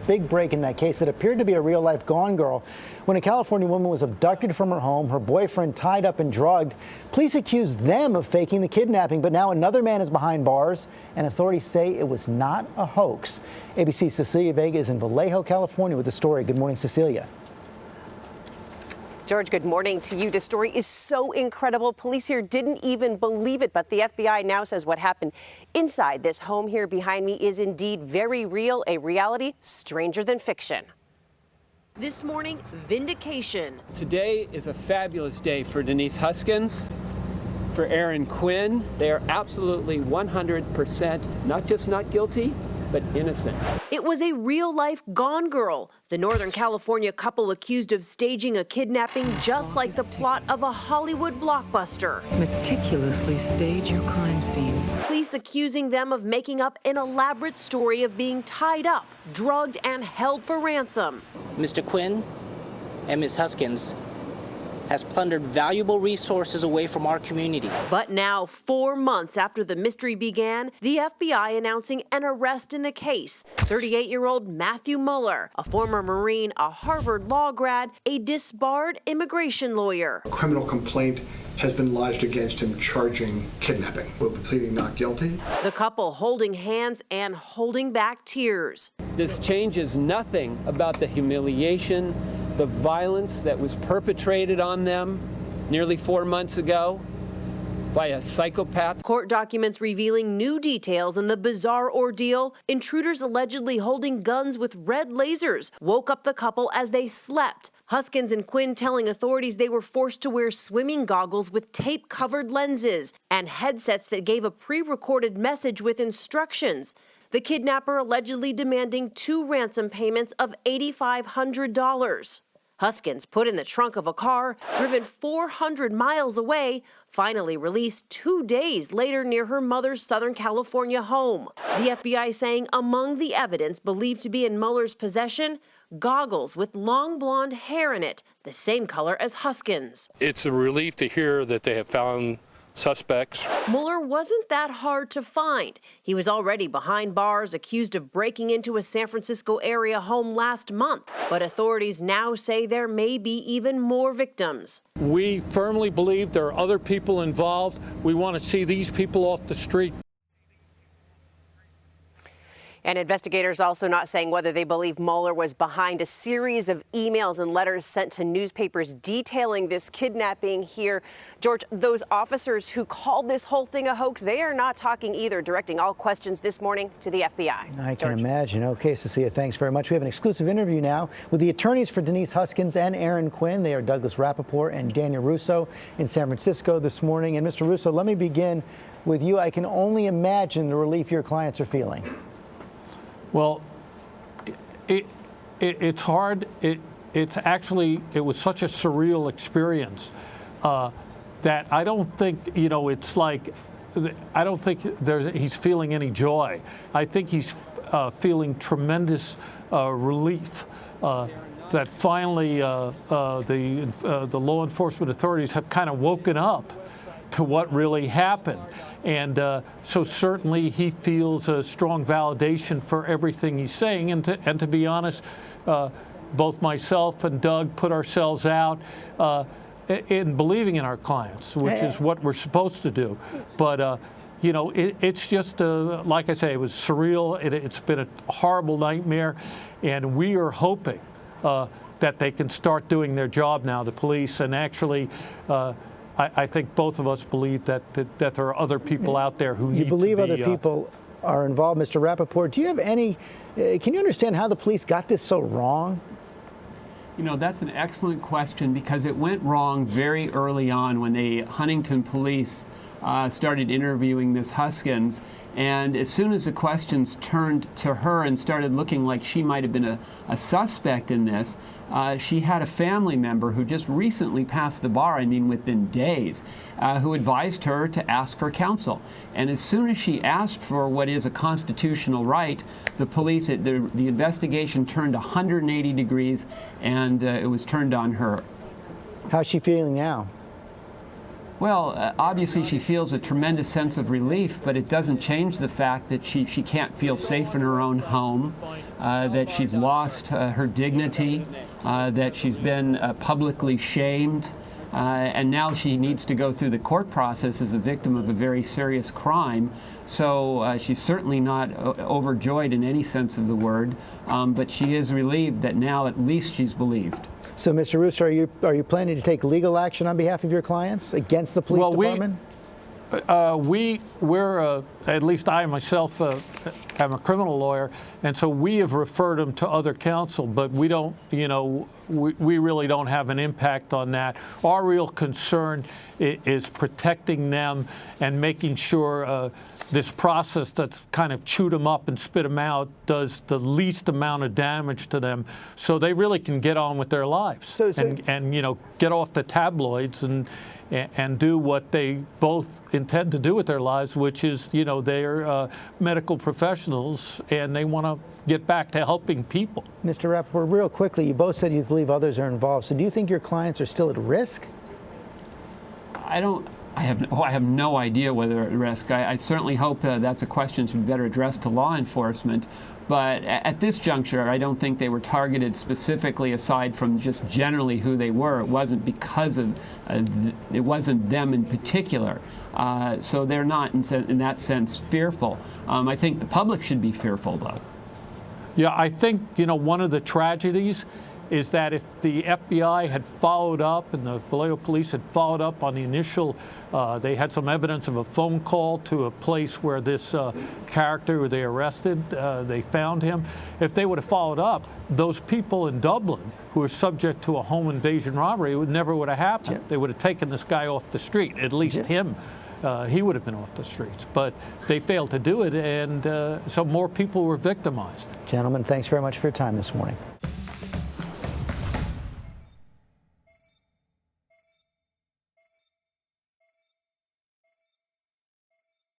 big break in that case that appeared to be a real-life Gone Girl. When a California woman was abducted from her home, her boyfriend tied up and drugged. Police accused them of faking the kidnapping, but now another man is behind bars, and authorities say it was not a hoax. ABC's Cecilia Vega is in Vallejo, California with the story. Good morning, Cecilia. George, good morning to you. The story is so incredible. Police here didn't even believe it, but the FBI now says what happened inside this home here behind me is indeed very real, a reality stranger than fiction. This morning, vindication. Today is a fabulous day for Denise Huskins, for Aaron Quinn. They are absolutely 100% not just not guilty, but innocent. It was a real-life Gone Girl, the Northern California couple accused of staging a kidnapping just like the plot of a Hollywood blockbuster. Meticulously stage your crime scene. Police accusing them of making up an elaborate story of being tied up, drugged, and held for ransom. Mr. Quinn and Ms. Huskins has plundered valuable resources away from our community. But now, 4 months after the mystery began, the FBI announcing an arrest in the case. 38-year-old Matthew Mueller, a former Marine, a Harvard law grad, a disbarred immigration lawyer. A criminal complaint has been lodged against him charging kidnapping. Will be pleading not guilty. The couple holding hands and holding back tears. This changes nothing about the humiliation, the violence that was perpetrated on them nearly 4 months ago by a psychopath. Court documents revealing new details in the bizarre ordeal. Intruders allegedly holding guns with red lasers woke up the couple as they slept. Huskins and Quinn telling authorities they were forced to wear swimming goggles with tape-covered lenses and headsets that gave a pre-recorded message with instructions. The kidnapper allegedly demanding 2 ransom payments of $8,500. Huskins put in the trunk of a car, driven 400 miles away, finally released 2 days later near her mother's Southern California home. The FBI saying among the evidence believed to be in Mueller's possession, goggles with long blonde hair in it, the same color as Huskins. It's a relief to hear that they have found suspects. Mueller wasn't that hard to find. He was already behind bars, accused of breaking into a San Francisco area home last month. But authorities now say there may be even more victims. We firmly believe there are other people involved. We want to see these people off the street. And investigators also not saying whether they believe Mueller was behind a series of emails and letters sent to newspapers detailing this kidnapping here. George, those officers who called this whole thing a hoax, they are not talking either, directing all questions this morning to the FBI. I can imagine. Okay, Cecilia, thanks very much. We have an exclusive interview now with the attorneys for Denise Huskins and Aaron Quinn. They are Douglas Rappaport and Daniel Russo in San Francisco this morning. And Mr. Russo, let me begin with you. I can only imagine the relief your clients are feeling. Well, it's hard. It was such a surreal experience that I don't think, it's like, I don't think he's feeling any joy. I think he's feeling tremendous relief that finally the law enforcement authorities have kind of woken up to what really happened. And so certainly he feels a strong validation for everything he's saying. And to be honest, both myself and Doug put ourselves out in believing in our clients, which is what we're supposed to do. But, it's just, like I say, it was surreal. It's been a horrible nightmare. And we are hoping that they can start doing their job now, the police, and actually I think both of us believe that there are other people out there who need to be. You believe other people are involved, Mr. Rappaport. Do you have any, can you understand how the police got this so wrong? That's an excellent question because it went wrong very early on when the Huntington police started interviewing Miss Huskins. And as soon as the questions turned to her and started looking like she might have been a suspect in this, she had a family member who just recently passed the bar, within days, who advised her to ask for counsel. And as soon as she asked for what is a constitutional right, the police, the investigation turned 180 degrees, and it was turned on her. How's she feeling now? Well, obviously she feels a tremendous sense of relief, but it doesn't change the fact that she can't feel safe in her own home, that she's lost her dignity, that she's been publicly shamed, and now she needs to go through the court process as a victim of a very serious crime. So she's certainly not overjoyed in any sense of the word, but she is relieved that now at least she's believed. So, Mr. Russo, are you planning to take legal action on behalf of your clients against the police department? We're at least I myself am a criminal lawyer, and so we have referred them to other counsel, but we don't, we really don't have an impact on that. Our real concern is protecting them and making sure this process that's kind of chewed them up and spit them out does the least amount of damage to them, so they really can get on with their lives and get off the tabloids and do what they both intend to do with their lives, which is, they're medical professionals and they want to get back to helping people. Mr. Rappaport, real quickly, you both said you believe others are involved. So do you think your clients are still at risk? I have no idea whether at risk. I certainly hope that's a question to be better addressed to law enforcement. But at this juncture, I don't think they were targeted specifically aside from just generally who they were. It wasn't because of, it wasn't them in particular. So they're not, in that sense, fearful. I think the public should be fearful, though. Yeah, I think, one of the tragedies is that if the FBI had followed up and the Vallejo police had followed up on the initial, they had some evidence of a phone call to a place where this character who they arrested, they found him. If they would have followed up, those people in Dublin who were subject to a home invasion robbery, it never would have happened. Yeah. They would have taken this guy off the street, at least him. He would have been off the streets, but they failed to do it, and so more people were victimized. Gentlemen, thanks very much for your time this morning.